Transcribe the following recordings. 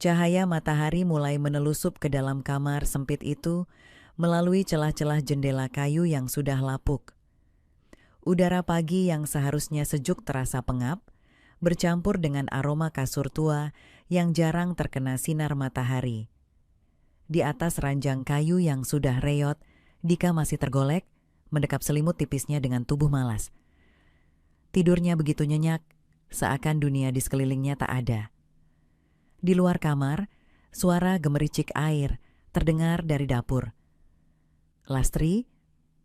Cahaya matahari mulai menelusup ke dalam kamar sempit itu melalui celah-celah jendela kayu yang sudah lapuk. Udara pagi yang seharusnya sejuk terasa pengap, bercampur dengan aroma kasur tua yang jarang terkena sinar matahari. Di atas ranjang kayu yang sudah reyot, Dika masih tergolek, mendekap selimut tipisnya dengan tubuh malas. Tidurnya begitu nyenyak, seakan dunia di sekelilingnya tak ada. Di luar kamar, suara gemericik air terdengar dari dapur. Lastri,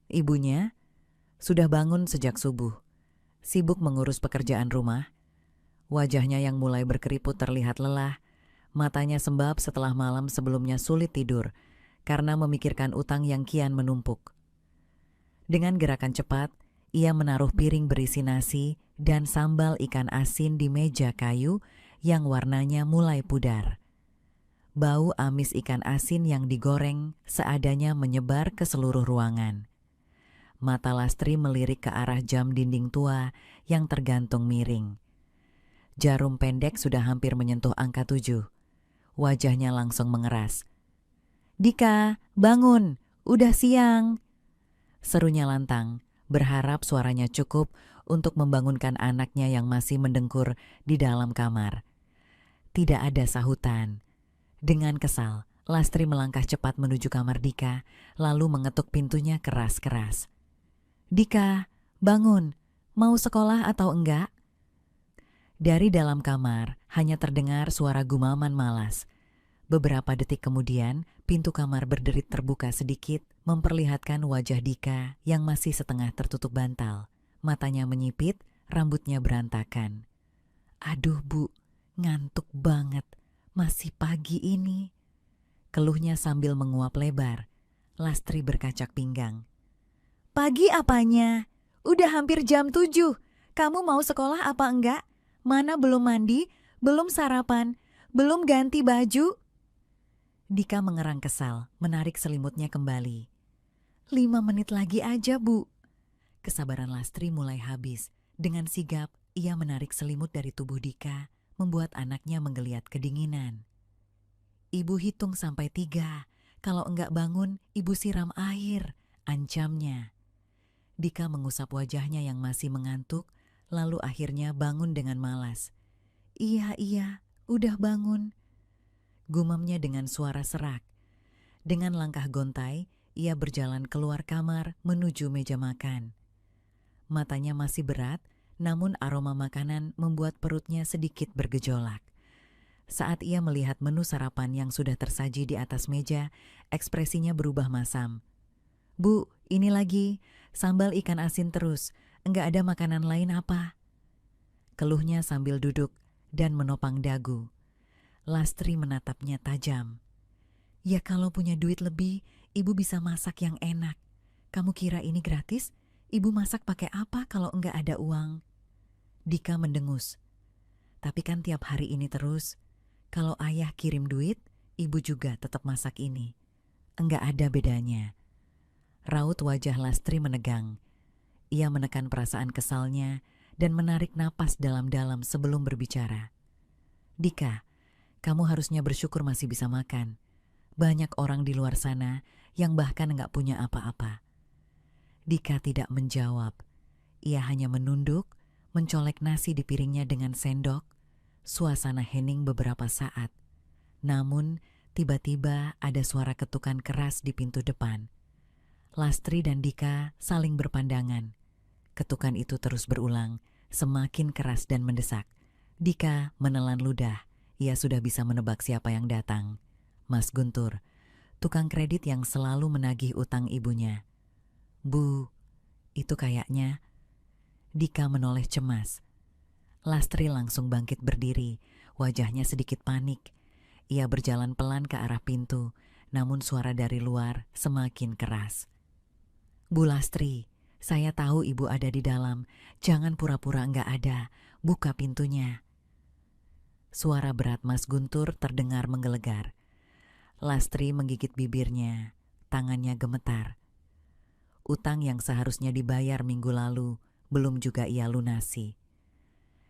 ibunya, sudah bangun sejak subuh, sibuk mengurus pekerjaan rumah. Wajahnya yang mulai berkeriput terlihat lelah, matanya sembab setelah malam sebelumnya sulit tidur karena memikirkan utang yang kian menumpuk. Dengan gerakan cepat, ia menaruh piring berisi nasi dan sambal ikan asin di meja kayu yang warnanya mulai pudar. Bau amis ikan asin yang digoreng seadanya menyebar ke seluruh ruangan. Mata Lastri melirik ke arah jam dinding tua yang tergantung miring. Jarum pendek sudah hampir menyentuh angka 7. Wajahnya langsung mengeras. "Dika, bangun, udah siang," serunya lantang, berharap suaranya cukup untuk membangunkan anaknya yang masih mendengkur di dalam kamar. Tidak ada sahutan. Dengan kesal, Lastri melangkah cepat menuju kamar Dika, lalu mengetuk pintunya keras-keras. "Dika, bangun, mau sekolah atau enggak?" Dari dalam kamar hanya terdengar suara gumaman malas. Beberapa detik kemudian, pintu kamar berderit terbuka sedikit, memperlihatkan wajah Dika yang masih setengah tertutup bantal. Matanya menyipit, rambutnya berantakan. "Aduh Bu, ngantuk banget, masih pagi ini," keluhnya sambil menguap lebar. Lastri berkacak pinggang. "Pagi apanya? Udah hampir jam 7. Kamu mau sekolah apa enggak? Mana belum mandi, belum sarapan, belum ganti baju?" Dika mengerang kesal, menarik selimutnya kembali. 5 menit lagi aja, Bu." Kesabaran Lastri mulai habis. Dengan sigap, ia menarik selimut dari tubuh Dika, membuat anaknya menggeliat kedinginan. "Ibu hitung sampai 3. Kalau enggak bangun, ibu siram air," ancamnya. Dika mengusap wajahnya yang masih mengantuk, lalu akhirnya bangun dengan malas. Iya, udah bangun," gumamnya dengan suara serak. Dengan langkah gontai, ia berjalan keluar kamar menuju meja makan. Matanya masih berat, namun aroma makanan membuat perutnya sedikit bergejolak. Saat ia melihat menu sarapan yang sudah tersaji di atas meja, ekspresinya berubah masam. "Bu, ini lagi, sambal ikan asin terus, enggak ada makanan lain apa?" Keluhnya sambil duduk dan menopang dagu. Lastri menatapnya tajam. "Ya kalau punya duit lebih, ibu bisa masak yang enak. Kamu kira ini gratis? Ibu masak pakai apa kalau enggak ada uang?" Dika mendengus. "Tapi kan tiap hari ini terus. Kalau ayah kirim duit, ibu juga tetap masak ini. Enggak ada bedanya." Raut wajah Lastri menegang. Ia menekan perasaan kesalnya dan menarik napas dalam-dalam sebelum berbicara. "Dika, kamu harusnya bersyukur masih bisa makan. Banyak orang di luar sana yang bahkan enggak punya apa-apa." Dika tidak menjawab. Ia hanya menunduk, mencolek nasi di piringnya dengan sendok. Suasana hening beberapa saat. Namun, tiba-tiba ada suara ketukan keras di pintu depan. Lastri dan Dika saling berpandangan. Ketukan itu terus berulang, semakin keras dan mendesak. Dika menelan ludah. Ia sudah bisa menebak siapa yang datang. Mas Guntur, tukang kredit yang selalu menagih utang ibunya. "Bu, itu kayaknya..." Dika menoleh cemas. Lastri langsung bangkit berdiri, wajahnya sedikit panik. Ia berjalan pelan ke arah pintu, namun suara dari luar semakin keras. "Bu Lastri, saya tahu ibu ada di dalam. Jangan pura-pura enggak ada. Buka pintunya." Suara berat Mas Guntur terdengar menggelegar. Lastri menggigit bibirnya, tangannya gemetar. Utang yang seharusnya dibayar minggu lalu belum juga ia lunasi.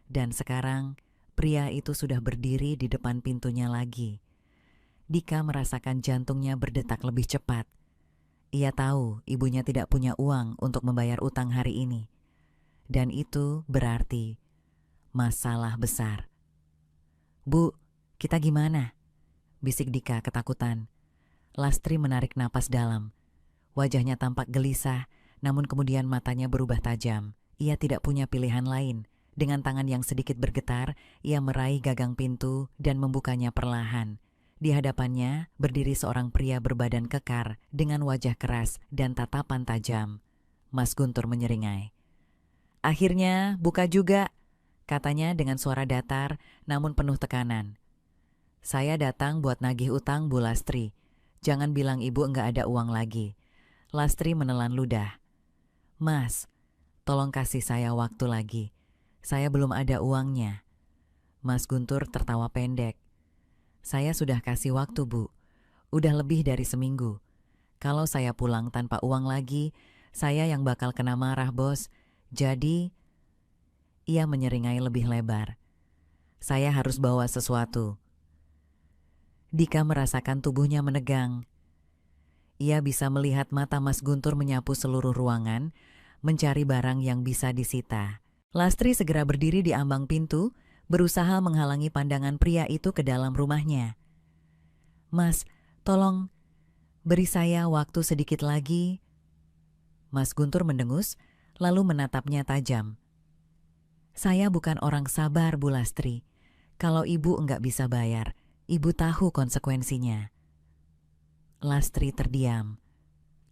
Dan sekarang Pria itu sudah berdiri di depan pintunya lagi. Dika merasakan jantungnya berdetak lebih cepat. Ia tahu ibunya tidak punya uang untuk membayar utang hari ini. Dan itu berarti masalah besar. "Bu, kita gimana?" bisik Dika ketakutan. Lastri menarik napas dalam. Wajahnya tampak gelisah, namun kemudian matanya berubah tajam. Ia tidak punya pilihan lain. Dengan tangan yang sedikit bergetar, ia meraih gagang pintu dan membukanya perlahan. Di hadapannya berdiri seorang pria berbadan kekar dengan wajah keras dan tatapan tajam. Mas Guntur menyeringai. "Akhirnya buka juga," katanya dengan suara datar namun penuh tekanan. "Saya datang buat nagih utang Bu Lastri. Jangan bilang ibu enggak ada uang lagi." Lastri menelan ludah. "Mas, tolong kasih saya waktu lagi. Saya belum ada uangnya." Mas Guntur tertawa pendek. "Saya sudah kasih waktu, Bu. Udah lebih dari seminggu. Kalau saya pulang tanpa uang lagi, saya yang bakal kena marah, Bos. Jadi..." Ia menyeringai lebih lebar. "Saya harus bawa sesuatu." Dika merasakan tubuhnya menegang. Ia bisa melihat mata Mas Guntur menyapu seluruh ruangan, mencari barang yang bisa disita. Lastri segera berdiri di ambang pintu, berusaha menghalangi pandangan pria itu ke dalam rumahnya. "Mas, tolong beri saya waktu sedikit lagi." Mas Guntur mendengus, lalu menatapnya tajam. "Saya bukan orang sabar, Bu Lastri. Kalau ibu enggak bisa bayar, ibu tahu konsekuensinya." Lastri terdiam.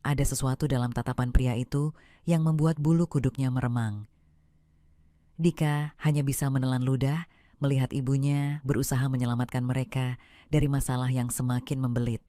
Ada sesuatu dalam tatapan pria itu yang membuat bulu kuduknya meremang. Dika hanya bisa menelan ludah melihat ibunya berusaha menyelamatkan mereka dari masalah yang semakin membelit.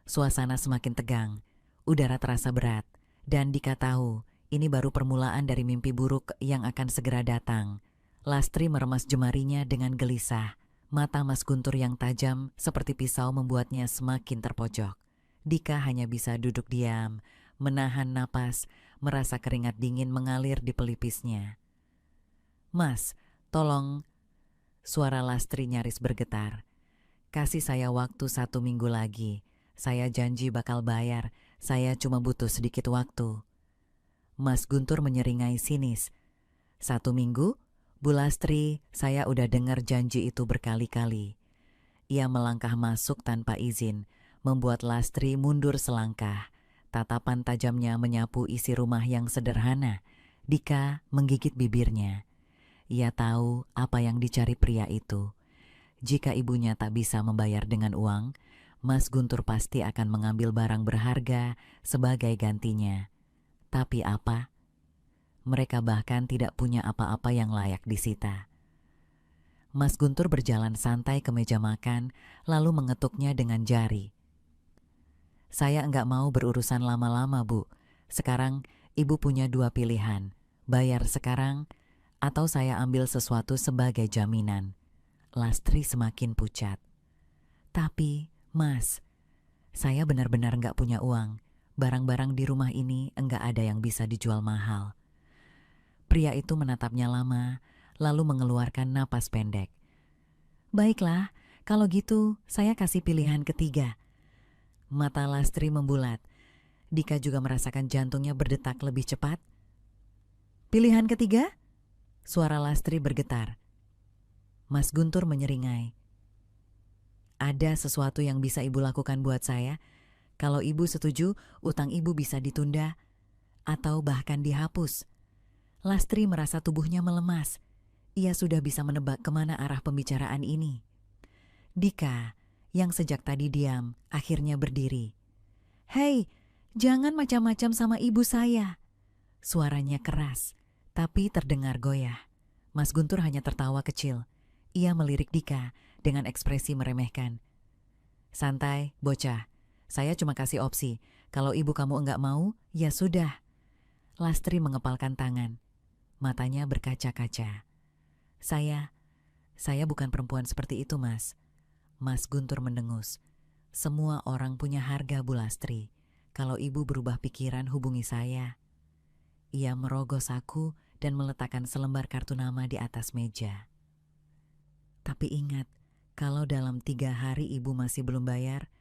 Suasana semakin tegang, udara terasa berat, dan Dika tahu ini baru permulaan dari mimpi buruk yang akan segera datang. Lastri meremas jemarinya dengan gelisah. Mata Mas Guntur yang tajam seperti pisau membuatnya semakin terpojok. Dika hanya bisa duduk diam, menahan napas, merasa keringat dingin mengalir di pelipisnya. "Mas, tolong..." Suara Lastri nyaris bergetar. "Kasih saya waktu 1 minggu lagi. Saya janji bakal bayar. Saya cuma butuh sedikit waktu." Mas Guntur menyeringai sinis. "1 minggu? Bu Lastri, saya udah dengar janji itu berkali-kali." Ia melangkah masuk tanpa izin, membuat Lastri mundur selangkah. Tatapan tajamnya menyapu isi rumah yang sederhana. Dika menggigit bibirnya. Ia tahu apa yang dicari pria itu. Jika ibunya tak bisa membayar dengan uang, Mas Guntur pasti akan mengambil barang berharga sebagai gantinya. Tapi apa? Mereka bahkan tidak punya apa-apa yang layak disita. Mas Guntur berjalan santai ke meja makan, lalu mengetuknya dengan jari. "Saya enggak mau berurusan lama-lama, Bu. Sekarang ibu punya 2 pilihan. Bayar sekarang, atau saya ambil sesuatu sebagai jaminan." Lastri semakin pucat. "Tapi, Mas, saya benar-benar enggak punya uang. Barang-barang di rumah ini enggak ada yang bisa dijual mahal." Pria itu menatapnya lama, lalu mengeluarkan napas pendek. "Baiklah, kalau gitu saya kasih pilihan ketiga." Mata Lastri membulat. Dika juga merasakan jantungnya berdetak lebih cepat. "Pilihan ketiga?" Suara Lastri bergetar. Mas Guntur menyeringai. "Ada sesuatu yang bisa ibu lakukan buat saya. Kalau ibu setuju, utang ibu bisa ditunda atau bahkan dihapus." Lastri merasa tubuhnya melemas. Ia sudah bisa menebak kemana arah pembicaraan ini. Dika, yang sejak tadi diam, akhirnya berdiri. "Hei, jangan macam-macam sama ibu saya." Suaranya keras, tapi terdengar goyah. Mas Guntur hanya tertawa kecil. Ia melirik Dika dengan ekspresi meremehkan. "Santai, bocah. Saya cuma kasih opsi. Kalau ibu kamu enggak mau, ya sudah." Lastri mengepalkan tangan. Matanya berkaca-kaca. Saya bukan perempuan seperti itu, Mas." Mas Guntur mendengus. "Semua orang punya harga, Bu Lastri. Kalau ibu berubah pikiran, hubungi saya." Ia merogoh saku dan meletakkan selembar kartu nama di atas meja. Tapi ingat, kalau dalam 3 hari ibu masih belum bayar,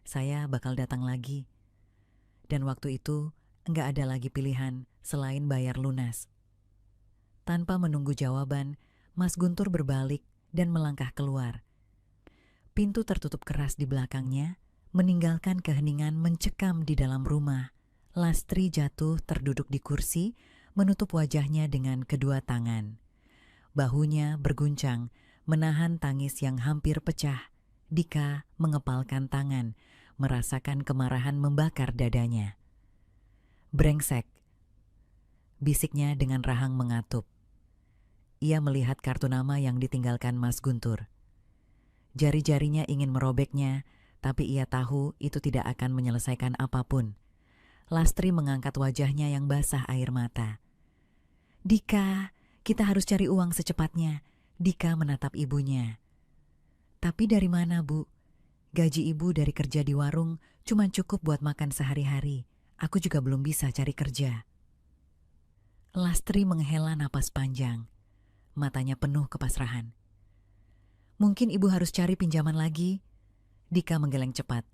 saya bakal datang lagi. Dan waktu itu nggak ada lagi pilihan selain bayar lunas. Tanpa menunggu jawaban, Mas Guntur berbalik dan melangkah keluar. Pintu tertutup keras di belakangnya, meninggalkan keheningan mencekam di dalam rumah. Lastri jatuh terduduk di kursi, menutup wajahnya dengan kedua tangan. Bahunya berguncang, menahan tangis yang hampir pecah. Dika mengepalkan tangan, merasakan kemarahan membakar dadanya. "Brengsek," bisiknya dengan rahang mengatup. Ia melihat kartu nama yang ditinggalkan Mas Guntur. Jari-jarinya ingin merobeknya, tapi ia tahu itu tidak akan menyelesaikan apapun. Lastri mengangkat wajahnya yang basah air mata. "Dika, kita harus cari uang secepatnya." Dika menatap ibunya. "Tapi dari mana, Bu? Gaji ibu dari kerja di warung cuma cukup buat makan sehari-hari. Aku juga belum bisa cari kerja." Lastri menghela napas panjang. Matanya penuh kepasrahan. "Mungkin ibu harus cari pinjaman lagi." Dika menggeleng cepat.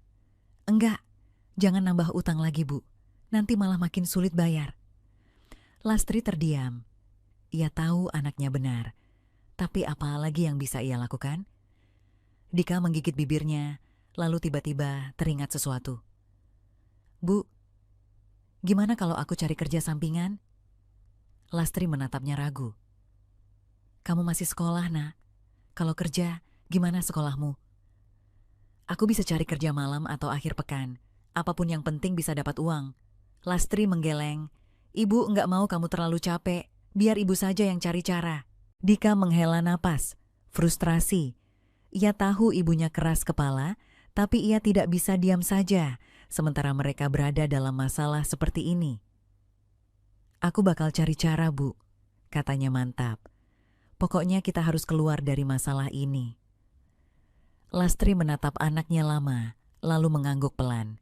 "Enggak, jangan nambah utang lagi, Bu. Nanti malah makin sulit bayar." Lastri terdiam. Ia tahu anaknya benar. Tapi apa lagi yang bisa ia lakukan? Dika menggigit bibirnya, lalu tiba-tiba teringat sesuatu. "Bu, gimana kalau aku cari kerja sampingan?" Lastri menatapnya ragu. "Kamu masih sekolah, Nak. Kalau kerja, gimana sekolahmu?" "Aku bisa cari kerja malam atau akhir pekan. Apapun yang penting bisa dapat uang." Lastri menggeleng. "Ibu enggak mau kamu terlalu capek. Biar ibu saja yang cari cara." Dika menghela napas, frustrasi. Ia tahu ibunya keras kepala, tapi ia tidak bisa diam saja, sementara mereka berada dalam masalah seperti ini. "Aku bakal cari cara, Bu," katanya mantap. "Pokoknya kita harus keluar dari masalah ini." Lastri menatap anaknya lama, lalu mengangguk pelan.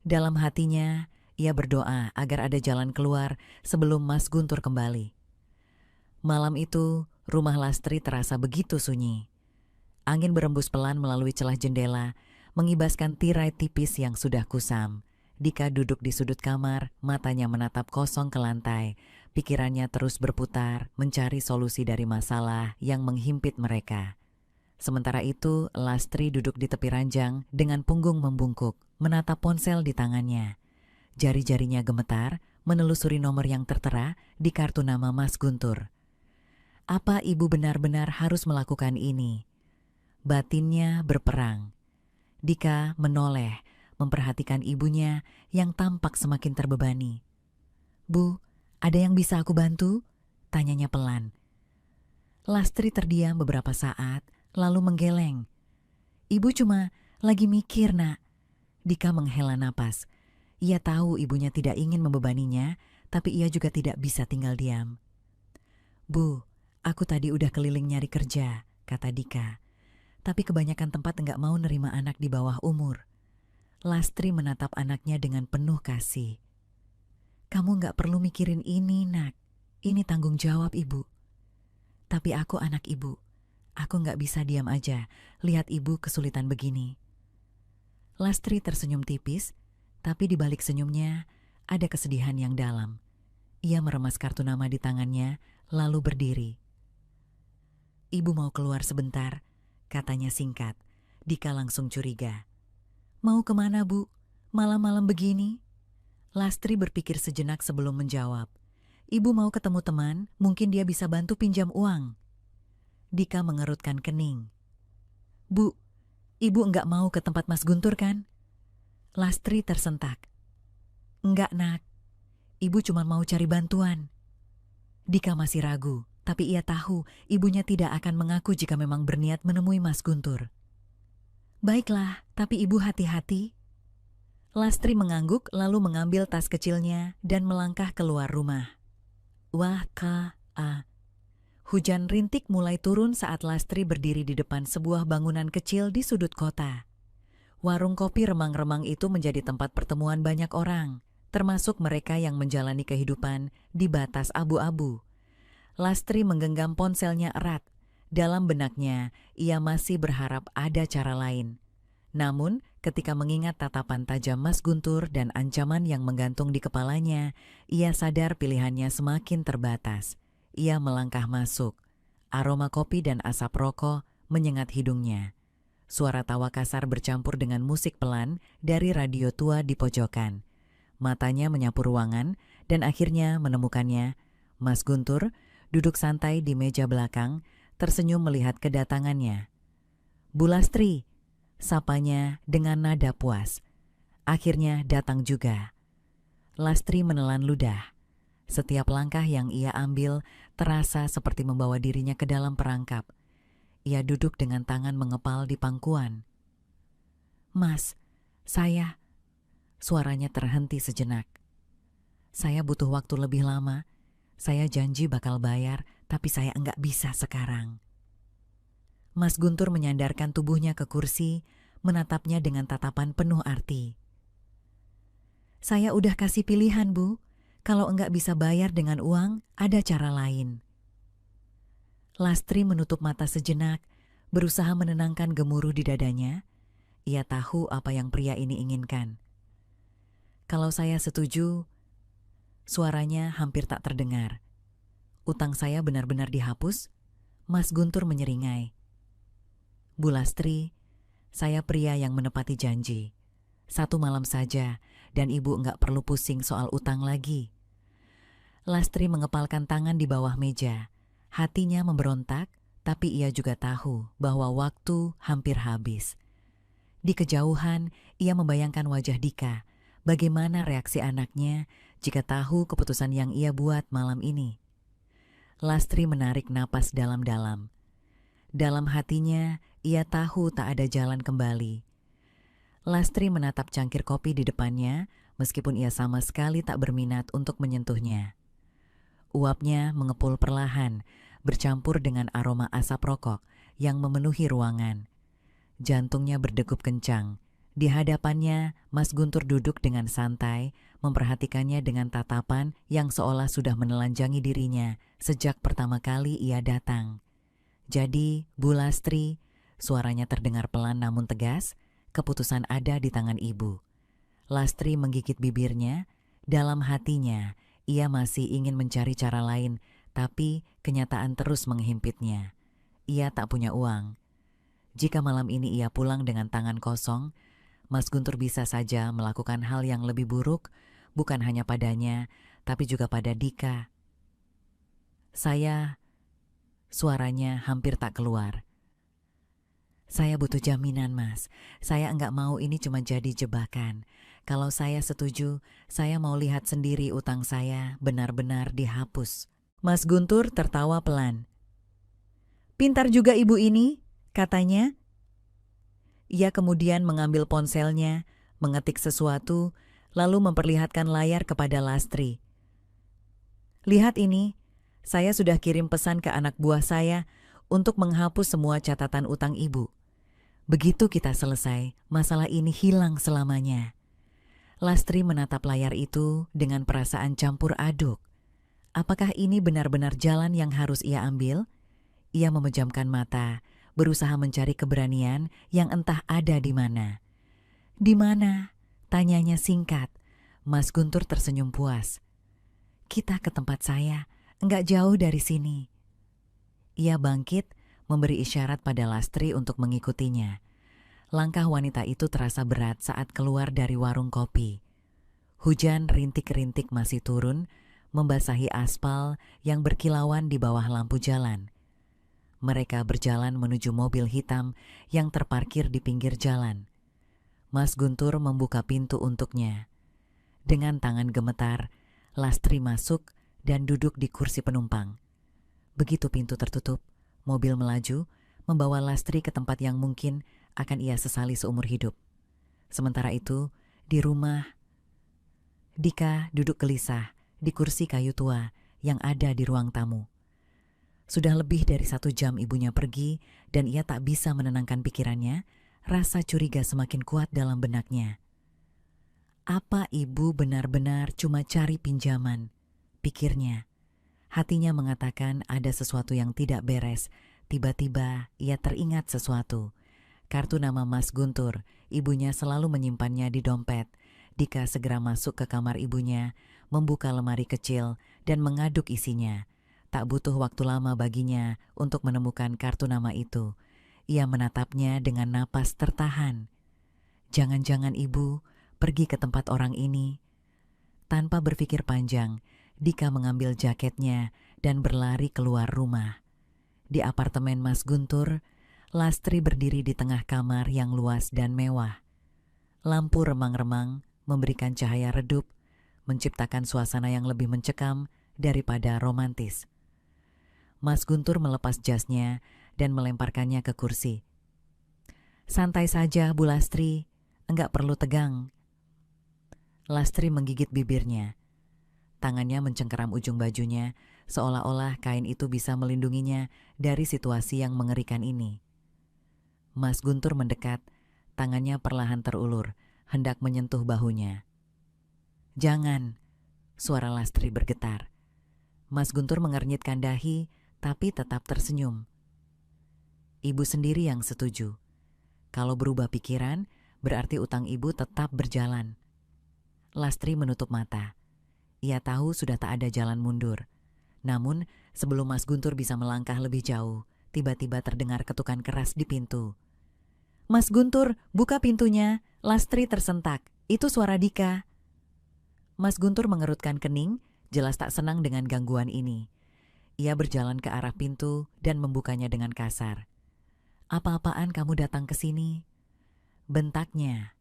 Dalam hatinya, ia berdoa agar ada jalan keluar sebelum Mas Guntur kembali. Malam itu, rumah Lastri terasa begitu sunyi. Angin berembus pelan melalui celah jendela, mengibaskan tirai tipis yang sudah kusam. Dika duduk di sudut kamar, matanya menatap kosong ke lantai. Pikirannya terus berputar, mencari solusi dari masalah yang menghimpit mereka. Sementara itu, Lastri duduk di tepi ranjang dengan punggung membungkuk, menatap ponsel di tangannya. Jari-jarinya gemetar, menelusuri nomor yang tertera di kartu nama Mas Guntur. Apa ibu benar-benar harus melakukan ini? Batinnya berperang. Dika menoleh, memperhatikan ibunya yang tampak semakin terbebani. "Bu, ada yang bisa aku bantu?" tanyanya pelan. Lastri terdiam beberapa saat, lalu menggeleng. "Ibu cuma lagi mikir, Nak." Dika menghela napas. Ia tahu ibunya tidak ingin membebaninya, tapi ia juga tidak bisa tinggal diam. "Bu, aku tadi udah keliling nyari kerja," kata Dika. "Tapi kebanyakan tempat enggak mau nerima anak di bawah umur." Lastri menatap anaknya dengan penuh kasih. "Kamu enggak perlu mikirin ini, Nak. Ini tanggung jawab ibu." "Tapi aku anak ibu. Aku enggak bisa diam aja lihat ibu kesulitan begini." Lastri tersenyum tipis, tapi di balik senyumnya ada kesedihan yang dalam. Ia meremas kartu nama di tangannya, lalu berdiri. "Ibu mau keluar sebentar," katanya singkat. Dika langsung curiga. "Mau kemana, Bu? Malam-malam begini?" Lastri berpikir sejenak sebelum menjawab. "Ibu mau ketemu teman, mungkin dia bisa bantu pinjam uang." Dika mengerutkan kening. "Bu, ibu enggak mau ke tempat Mas Guntur kan?" Lastri tersentak. "Enggak, Nak. Ibu cuma mau cari bantuan." Dika masih ragu, tapi ia tahu ibunya tidak akan mengaku jika memang berniat menemui Mas Guntur. "Baiklah, tapi ibu hati-hati." Lastri mengangguk lalu mengambil tas kecilnya dan melangkah keluar rumah. Wah, hujan rintik mulai turun saat Lastri berdiri di depan sebuah bangunan kecil di sudut kota. Warung kopi remang-remang itu menjadi tempat pertemuan banyak orang, termasuk mereka yang menjalani kehidupan di batas abu-abu. Lastri menggenggam ponselnya erat. Dalam benaknya, ia masih berharap ada cara lain. Namun, ketika mengingat tatapan tajam Mas Guntur dan ancaman yang menggantung di kepalanya, ia sadar pilihannya semakin terbatas. Ia melangkah masuk. Aroma kopi dan asap rokok menyengat hidungnya. Suara tawa kasar bercampur dengan musik pelan dari radio tua di pojokan. Matanya menyapu ruangan dan akhirnya menemukannya. Mas Guntur duduk santai di meja belakang, tersenyum melihat kedatangannya. "Bu Lastri," sapanya dengan nada puas. Akhirnya datang juga. Lastri menelan ludah. Setiap langkah yang ia ambil terasa seperti membawa dirinya ke dalam perangkap. Ia duduk dengan tangan mengepal di pangkuan. "Mas, saya..." Suaranya terhenti sejenak. "Saya butuh waktu lebih lama. Saya janji bakal bayar, tapi saya enggak bisa sekarang." Mas Guntur menyandarkan tubuhnya ke kursi, menatapnya dengan tatapan penuh arti. "Saya udah kasih pilihan, Bu. Kalau enggak bisa bayar dengan uang, ada cara lain." Lastri menutup mata sejenak, berusaha menenangkan gemuruh di dadanya. Ia tahu apa yang pria ini inginkan. "Kalau saya setuju..." Suaranya hampir tak terdengar. "Utang saya benar-benar dihapus?" Mas Guntur menyeringai. "Bu Lastri, saya pria yang menepati janji. 1 malam saja dan ibu enggak perlu pusing soal utang lagi." Lastri mengepalkan tangan di bawah meja. Hatinya memberontak, tapi ia juga tahu bahwa waktu hampir habis. Di kejauhan, ia membayangkan wajah Dika. Bagaimana reaksi anaknya jika tahu keputusan yang ia buat malam ini. Lastri menarik napas dalam-dalam. Dalam hatinya, ia tahu tak ada jalan kembali. Lastri menatap cangkir kopi di depannya, meskipun ia sama sekali tak berminat untuk menyentuhnya. Uapnya mengepul perlahan, bercampur dengan aroma asap rokok yang memenuhi ruangan. Jantungnya berdegup kencang. Di hadapannya, Mas Guntur duduk dengan santai, memperhatikannya dengan tatapan yang seolah sudah menelanjangi dirinya sejak pertama kali ia datang. "Jadi, Bu Lastri," suaranya terdengar pelan namun tegas, "keputusan ada di tangan Ibu." Lastri menggigit bibirnya. Dalam hatinya, ia masih ingin mencari cara lain, tapi kenyataan terus menghimpitnya. Ia tak punya uang. Jika malam ini ia pulang dengan tangan kosong, Mas Guntur bisa saja melakukan hal yang lebih buruk, bukan hanya padanya, tapi juga pada Dika. Suaranya hampir tak keluar. "Saya butuh jaminan, Mas. Saya enggak mau ini cuma jadi jebakan. Kalau saya setuju, saya mau lihat sendiri utang saya benar-benar dihapus." Mas Guntur tertawa pelan. "Pintar juga ibu ini," katanya. Ia kemudian mengambil ponselnya, mengetik sesuatu, lalu memperlihatkan layar kepada Lastri. "Lihat ini, saya sudah kirim pesan ke anak buah saya untuk menghapus semua catatan utang ibu. Begitu kita selesai, masalah ini hilang selamanya." Lastri menatap layar itu dengan perasaan campur aduk. Apakah ini benar-benar jalan yang harus ia ambil? Ia memejamkan mata, berusaha mencari keberanian yang entah ada di mana. "Di mana?" tanyanya singkat. Mas Guntur tersenyum puas. "Kita ke tempat saya, enggak jauh dari sini." Ia bangkit, memberi isyarat pada Lastri untuk mengikutinya. Langkah wanita itu terasa berat saat keluar dari warung kopi. Hujan rintik-rintik masih turun, membasahi aspal yang berkilauan di bawah lampu jalan. Mereka berjalan menuju mobil hitam yang terparkir di pinggir jalan. Mas Guntur membuka pintu untuknya. Dengan tangan gemetar, Lastri masuk dan duduk di kursi penumpang. Begitu pintu tertutup, mobil melaju, membawa Lastri ke tempat yang mungkin akan ia sesali seumur hidup. Sementara itu, di rumah, Dika duduk gelisah di kursi kayu tua yang ada di ruang tamu. Sudah lebih dari 1 jam ibunya pergi dan ia tak bisa menenangkan pikirannya. Rasa curiga semakin kuat dalam benaknya. Apa ibu benar-benar cuma cari pinjaman? Pikirnya. Hatinya mengatakan ada sesuatu yang tidak beres, Tiba-tiba ia teringat sesuatu. Kartu nama Mas Guntur, ibunya selalu menyimpannya di dompet. Dika segera masuk ke kamar ibunya, membuka lemari kecil dan mengaduk isinya. Tak butuh waktu lama baginya untuk menemukan kartu nama itu. Ia menatapnya dengan napas tertahan. Jangan-jangan ibu pergi ke tempat orang ini. Tanpa berpikir panjang, Dika mengambil jaketnya dan berlari keluar rumah. Di apartemen Mas Guntur, Lastri berdiri di tengah kamar yang luas dan mewah. Lampu remang-remang memberikan cahaya redup, menciptakan suasana yang lebih mencekam daripada romantis. Mas Guntur melepas jasnya dan melemparkannya ke kursi. "Santai saja, Bu Lastri, enggak perlu tegang." Lastri menggigit bibirnya. Tangannya mencengkeram ujung bajunya, seolah-olah kain itu bisa melindunginya dari situasi yang mengerikan ini. Mas Guntur mendekat, tangannya perlahan terulur, hendak menyentuh bahunya. "Jangan," suara Lastri bergetar. Mas Guntur mengernyitkan dahi, tapi tetap tersenyum. "Ibu sendiri yang setuju. Kalau berubah pikiran, berarti utang ibu tetap berjalan." Lastri menutup mata. Ia tahu sudah tak ada jalan mundur. Namun, sebelum Mas Guntur bisa melangkah lebih jauh, tiba-tiba terdengar ketukan keras di pintu. "Mas Guntur, buka pintunya!" Lastri tersentak. "Itu suara Dika." Mas Guntur mengerutkan kening, jelas tak senang dengan gangguan ini. Ia berjalan ke arah pintu dan membukanya dengan kasar. "Apa-apaan kamu datang ke sini?" bentaknya.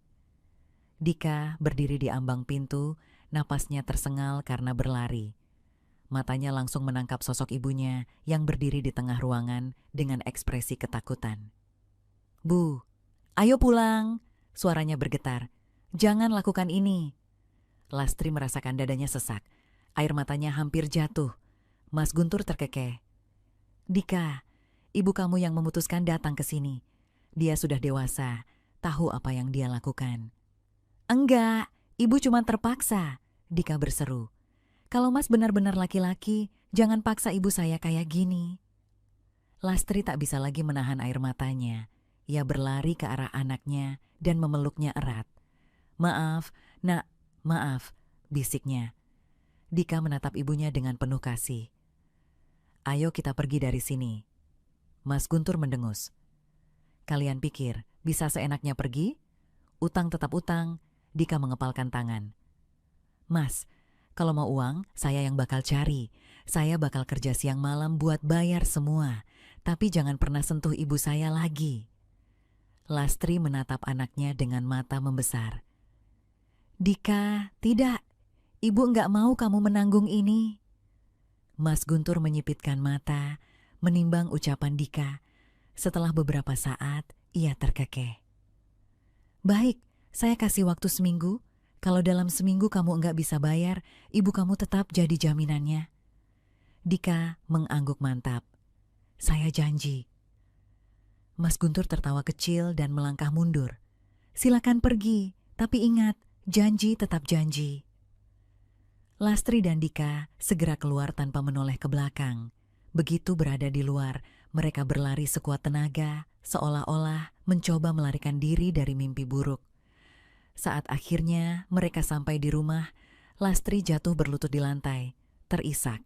Dika berdiri di ambang pintu, napasnya tersengal karena berlari. Matanya langsung menangkap sosok ibunya yang berdiri di tengah ruangan dengan ekspresi ketakutan. "Bu, ayo pulang!" suaranya bergetar. "Jangan lakukan ini." Lastri merasakan dadanya sesak. Air matanya hampir jatuh. Mas Guntur terkekeh. "Dika, ibu kamu yang memutuskan datang ke sini. Dia sudah dewasa, tahu apa yang dia lakukan." "Enggak, ibu cuma terpaksa," Dika berseru. "Kalau Mas benar-benar laki-laki, jangan paksa ibu saya kayak gini." Lastri tak bisa lagi menahan air matanya. Ia berlari ke arah anaknya dan memeluknya erat. "Maaf, Nak, maaf," bisiknya. Dika menatap ibunya dengan penuh kasih. "Ayo kita pergi dari sini." Mas Guntur mendengus. "Kalian pikir bisa seenaknya pergi? Utang tetap utang." Dika mengepalkan tangan. "Mas, kalau mau uang, saya yang bakal cari. Saya bakal kerja siang malam buat bayar semua. Tapi jangan pernah sentuh ibu saya lagi." Lastri menatap anaknya dengan mata membesar. "Dika, tidak. Ibu enggak mau kamu menanggung ini." Mas Guntur menyipitkan mata, menimbang ucapan Dika. Setelah beberapa saat, ia terkekeh. "Baik, saya kasih waktu seminggu. Kalau dalam seminggu kamu enggak bisa bayar, ibu kamu tetap jadi jaminannya." Dika mengangguk mantap. "Saya janji." Mas Guntur tertawa kecil dan melangkah mundur. "Silakan pergi, tapi ingat, janji tetap janji." Lastri dan Dika segera keluar tanpa menoleh ke belakang. Begitu berada di luar, mereka berlari sekuat tenaga, seolah-olah mencoba melarikan diri dari mimpi buruk. Saat akhirnya mereka sampai di rumah, Lastri jatuh berlutut di lantai, terisak.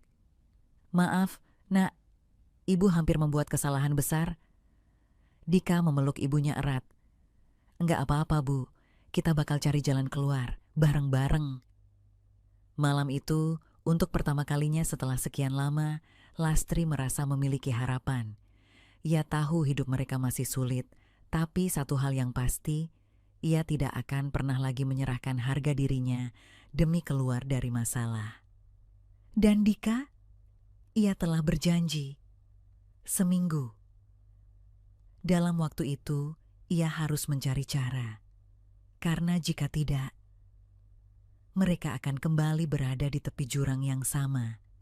"Maaf, Nak, ibu hampir membuat kesalahan besar." Dika memeluk ibunya erat. "Enggak apa-apa, Bu. Kita bakal cari jalan keluar, bareng-bareng." Malam itu, untuk pertama kalinya setelah sekian lama, Lastri merasa memiliki harapan. Ia tahu hidup mereka masih sulit, tapi satu hal yang pasti, ia tidak akan pernah lagi menyerahkan harga dirinya demi keluar dari masalah. Dan Dika, ia telah berjanji. Seminggu. Dalam waktu itu, ia harus mencari cara. Karena jika tidak, mereka akan kembali berada di tepi jurang yang sama.